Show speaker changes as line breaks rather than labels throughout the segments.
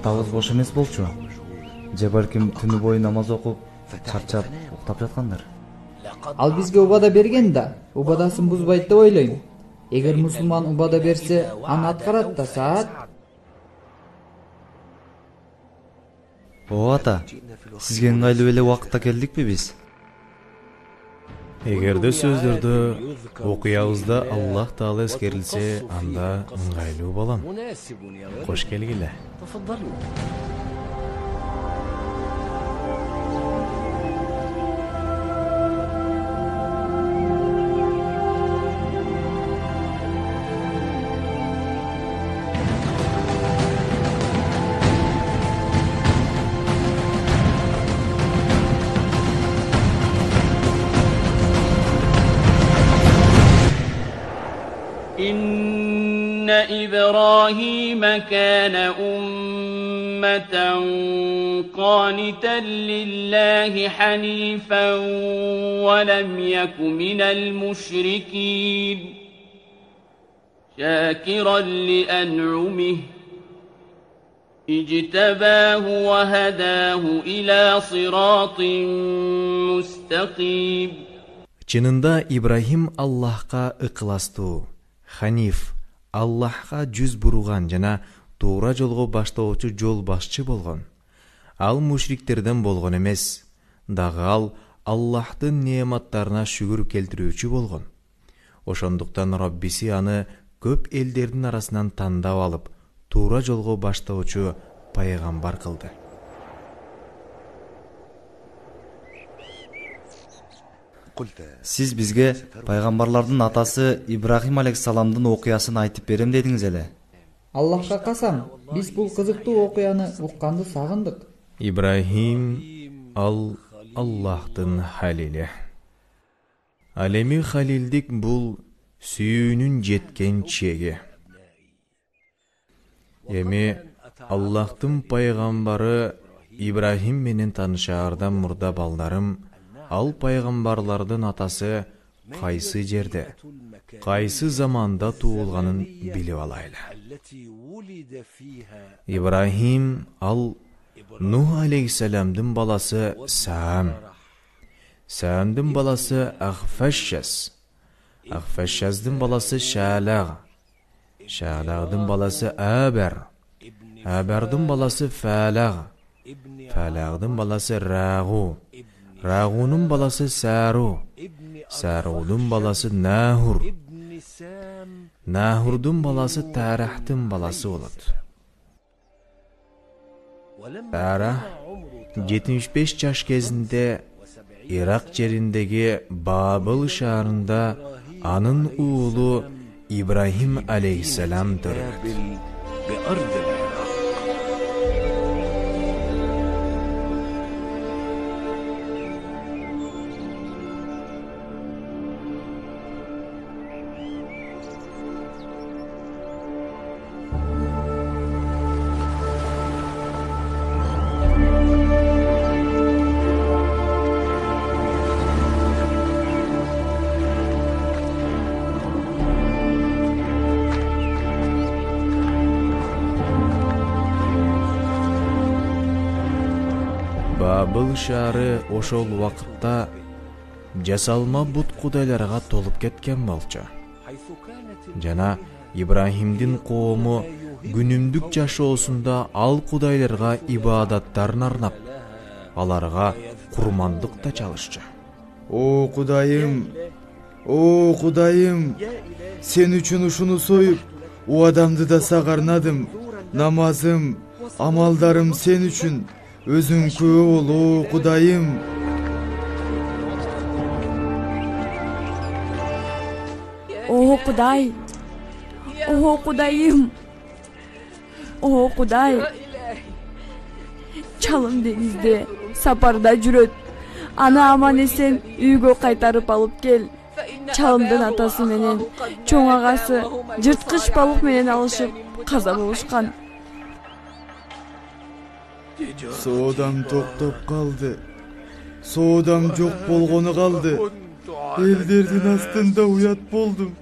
атабыз бош эмес болчу. Же балким түнү бою намаз окуп, чарчап, уктап жаткандар.
Ал бизге убада берген да, убадасын бузбайт деп ойлойм. Эгер мусулман убада берсе, аны аткарат да саат.
О ата, сизге ыңгайлуу эле убакытта келдикпи биз?
Эгерде сөздөрдө окуябызда Аллах Таала эскерилсе, анда ыңгайлуу балам. Кош келгиле.
إن إبراهيم كان أمة قانتا لله حنيفا ولم يك من المشركين شاكرا لأنعمه اجتباه وهداه إلى صراط مستقيم.
Чынында Ибрахим Аллахка ыкыластуу, ханиф, Аллахка жүз буруган жана туура жолго баштоочу жол башчы болгон. Ал мушриктерден болгон эмес, дагы ал Аллахтын неаматтарына шүгүр келтирүүчү болгон. Ошондуктан Раббиси аны көп элдердин арасынан тандап алып, туура жолго баштоочу пайгамбар кылды.
Сиз бизге пайгамбарлардын атасы Ибрахим алейхиссаламдын окуясын айтып берем дедиңиз эле.
Аллахка касам, биз бул кызыктуу окуяны укканды сагындык.
Ибрахим ал Аллахтын халили. Ал эми халилдик бул сүйүүнүн жеткен чеги. Эми Аллахтын пайгамбары Ибрахим менен таанышаардан мурда балдарым, ал пайгамбарлардын атасы кайсы жерде, кайсы заманда туулганын билип алайлы. Ибрахим ал Нух алейхиссаламдын баласы Саам, Саамдын баласы Ахфашшас, Ахфашшаздын баласы Шалаг, Шалагдын баласы Абар, Абардын баласы Фалаг, Фалагдын баласы Рагу, Рагунун баласы Сару, Сарудун баласы Нахур, Нахурдун баласы Тарахтын баласы болот. Тарах 75 жаш кезинде Ирак жериндеги Бабыл шаарында анын уулу Ибрахим алейхиссалам төрөт. Бабыл шаары ошол убакытта жасалма бут кудайларга толуп кеткен болчу. Жана Ибрахимдин коому күнүмдүк жашоосунда ал кудайларга ибадаттарын арнап, аларга курмандык да чалышчу.
О Кудайым, сен үчүн ушуну союп, у адамды да сагарнадым. Намазым, амалдарым сен үчүн. Өзүң күбө бол, о Кудайым.
О Кудай, о Кудайым, о Кудай. Чалым денизде сапарда жүрөт. Аны аман эсен үйгө кайтарып алып кел. Чалымдын атасы менен чоң агасы жырткыч балык менен алышып каза болушкан.
Соодам токтоп калды. Соодам жок болгону калды. Элдердин астында уят болдум.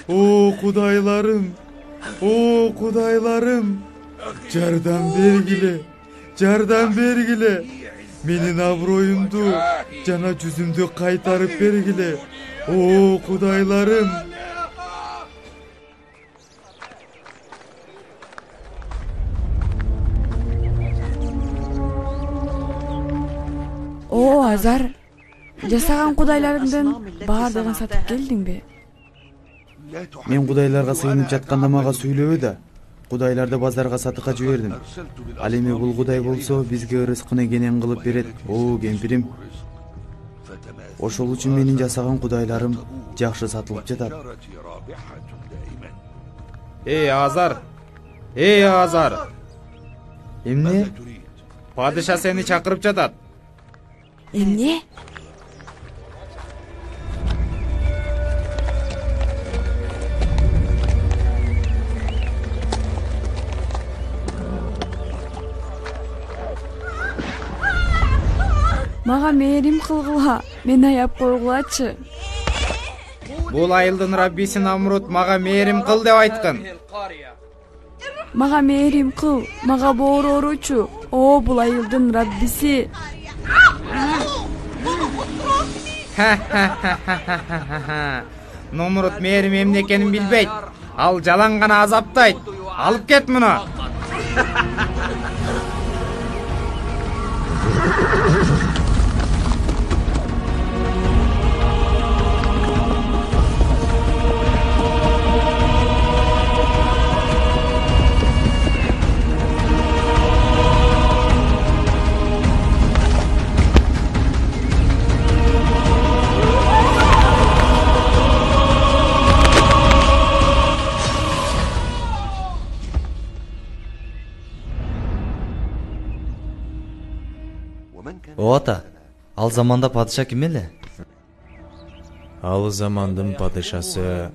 О Кудайларым, жардам бергиле, жардам бергиле. Менин аброюмду жана жүзүмдү кайтарып бергиле. О, кудайларым.
О, Азар, жасаган кудайларыңдын баардыгын сатып келдиңби?
Мен кудайларга сыйынып жатканда мага сүйлөбө да. Кудайларды базарга сатыкка жибердим. Ал эми бул кудай болсо бизге ырыскыны кенен кылып берет. О, кемпирим. Ошол үчүн менин жасаган кудайларым жакшы сатылып жатат.
Эй, Азар! Эй, Азар!
Эмне?
Падыша сени чакырып жатат.
Эмне? Мага мээрим кылгыла, мени аяп койгулачы.
Бул айылдын раббиси Намрут мага мээрим кыл деп айткан.
Мага мээрим кыл, мага боор ооручу. О, бул айылдын раббиси.
Намрут мээрим эмне экенин билбейт. Ал жалаң гана азаптайт. Алып кет муну.
О ата, ал заманда падыша ким эле?
Ал замандын падышасы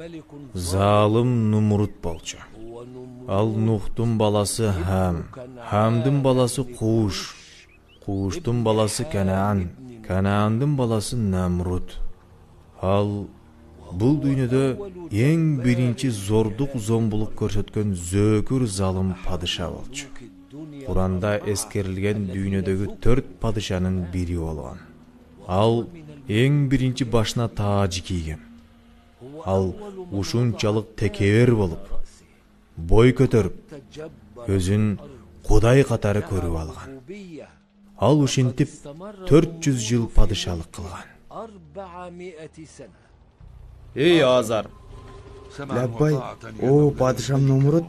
залым Нумрут болчу. Ал Нухтун баласы Хам, Хамдын баласы Куш, Куштун баласы Канаан, Канаандын баласы Намрут. Ал бул дүйнөдө эң биринчи зордук зомбулук көрсөткөн зөөкүр залым падыша болчу. Куранда эскерилген дүйнөдөгү 4 падышанын бири болгон. Ал эң биринчи башына тааж кийген. Ал ушунчалык текебер болуп, бой көтөрүп, өзүн кудай катары көрүп алган. Ал ушинтип 400 жыл падышалык кылган.
Эй, Азар!
Лаббай, о, падышам Намрут.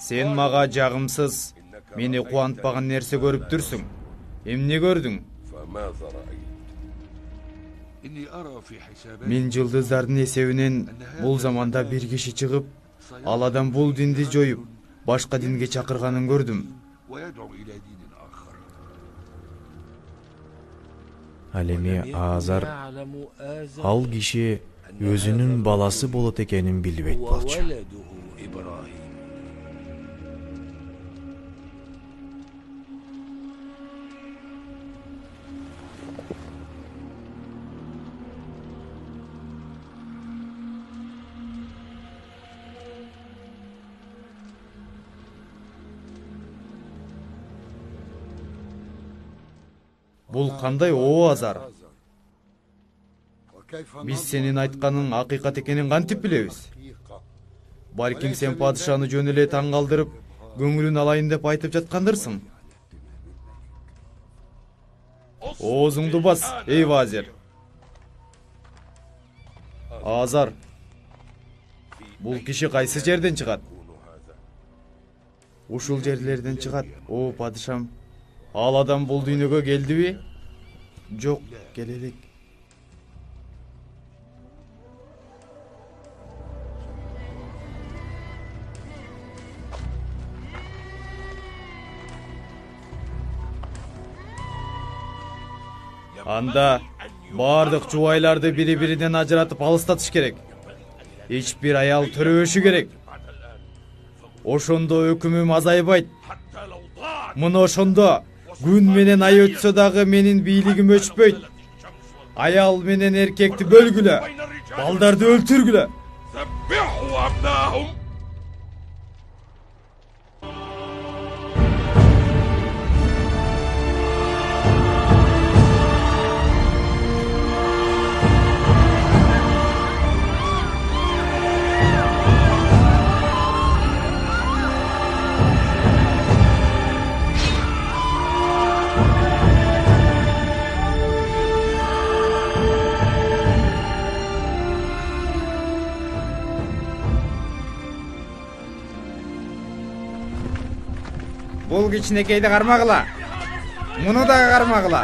Сен мага жагымсыз, мени кубантпаган нерсе көрүп турсуң. Эмне көрдүң?
Мен жылдыздардын эсебинен бул заманда бир киши чыгып, ал адам бул динди жоюп, башка динге чакырганын көрдүм.
Ал эми Азар ал киши өзүнүн баласы болот экенин билбейт болчу.
Бул кандай о Азар? Биз сенин айтканын акыйкат экенин кантип билебиз? Балким сен падышаны жөн эле таң калтырып, көңүлүн алайын деп айтып жаткандырсың. Оозуңду бас, эй вазир. Азар, бул киши кайсы жерден чыгат?
Ушул жерлерден чыгат, о падышам.
Ал адам бул дүйнөгө келдиби?
Жок, келе элек.
Анда бардык жубайларды бири-биринен ажыратып алыстатыш керек. Эч бир аял төрөбөшү керек. Ошондо өкүмүм азайбайт. Мына ошондо күн менен ай өтсө дагы менин бийлигим өчпөйт. Аял менен эркекти бөлгүлө, балдарды өлтүргүлө. Бул кичинекейди кармагыла. Муну дагы кармагыла.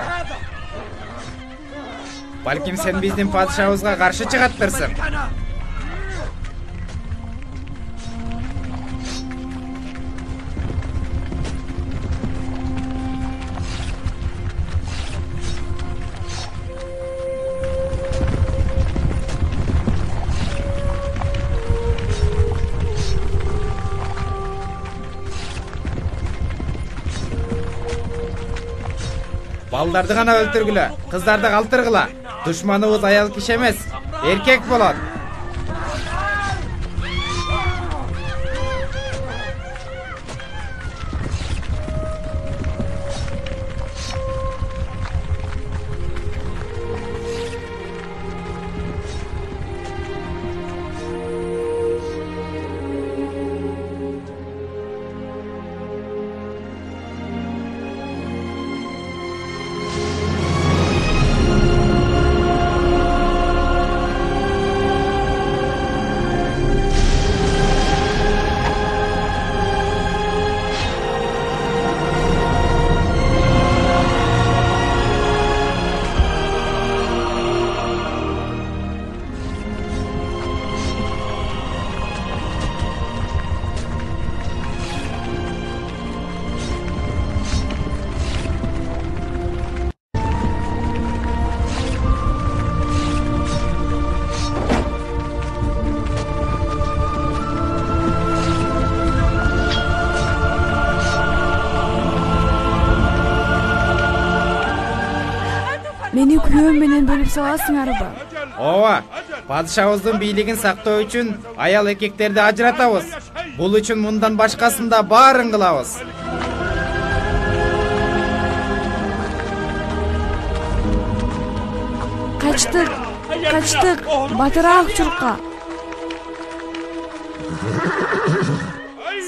Балким сен биздин падышабызга каршы чыгаттырсың. Балдарды гана өлтүргүлө, кыздарды калтыргыла. Душманыбыз аял киши эмес, эркек болот.
Meni kүйөөм менен бөлүп саласыңарбы?
Ооба, падышабыздын бийлигин сактоо үчүн аял эркектерди ажыратабыз. Бул үчүн мындан башкасын да баарын кылабыз.
Качтык, батыраак чуркка.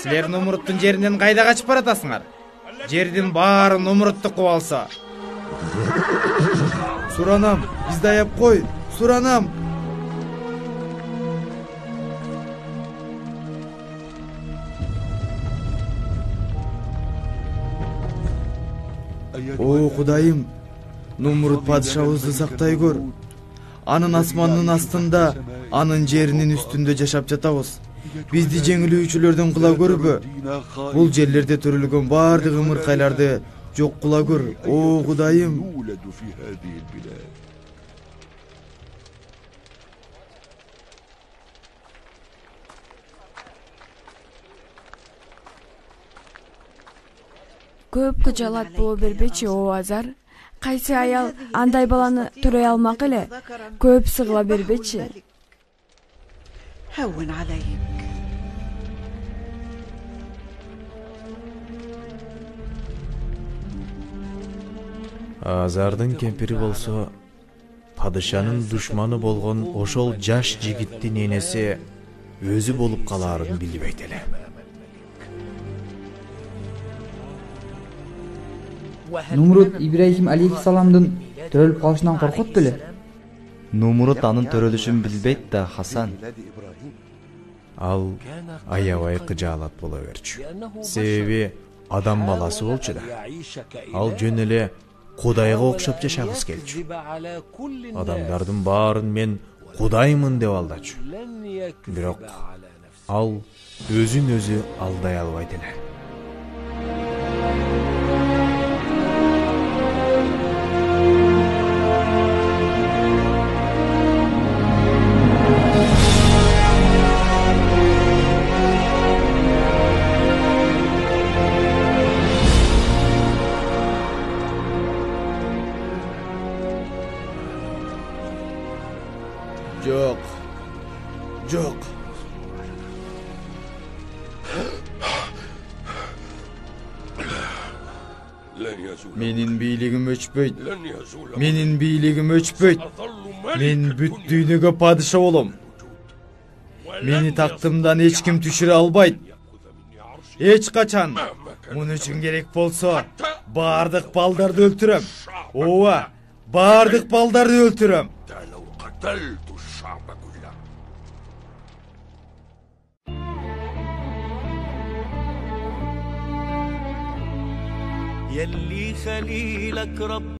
Силер Нумруттун жеринен кайда качып баратасыңар? Жердин баарын Нумрут куп алса.
Суранам, бизди аяп кой. Суранам. О, Кудайым, Нумрут падышабызды сактай көр. Анын асмандын астында, анын жеринин үстүндө жашап жатабыз. Бизди жеңилүүчүлөрдөн кыла көрбө. Бул жерлерде төрөлгөн баардык ымыркайларды жок кыла көр. О, Кудайым.
Көп кыжалат боло бербечи, о Азар. Кайсы аял андай баланы төрөй алмак эле? Көп сыгыла бербечи.
Азардын кемпири болсо падышанын душманы болгон ошол жаш жигиттин энеси өзү болуп калаарын билбейт эле.
Нумрут Ибрахим алейхиссаламдын төрөлүп калышынан коркот беле?
Нумрут анын төрөлүшүн билбейт да, Хасан.
Ал аябай кыжаалат боло берчү. Себеби адам баласы болчу да. Ал жөн эле Кудайга окшоп жашагыс келчү. Адамдардын баарын мен Кудаймын деп алдачу. Бирок ал өзүн өзү алдай албайт эле.
Жок. Менин бийлигим өчпөйт. Мен бүт дүйнөгө падыша болом. Мени тактымдан эч ким түшүрө албайт. Эч качан. Муну үчүн керек болсо, баардык балдарды өлтүрөм. Ооба, баардык балдарды өлтүрөм.
يلي خليلك رب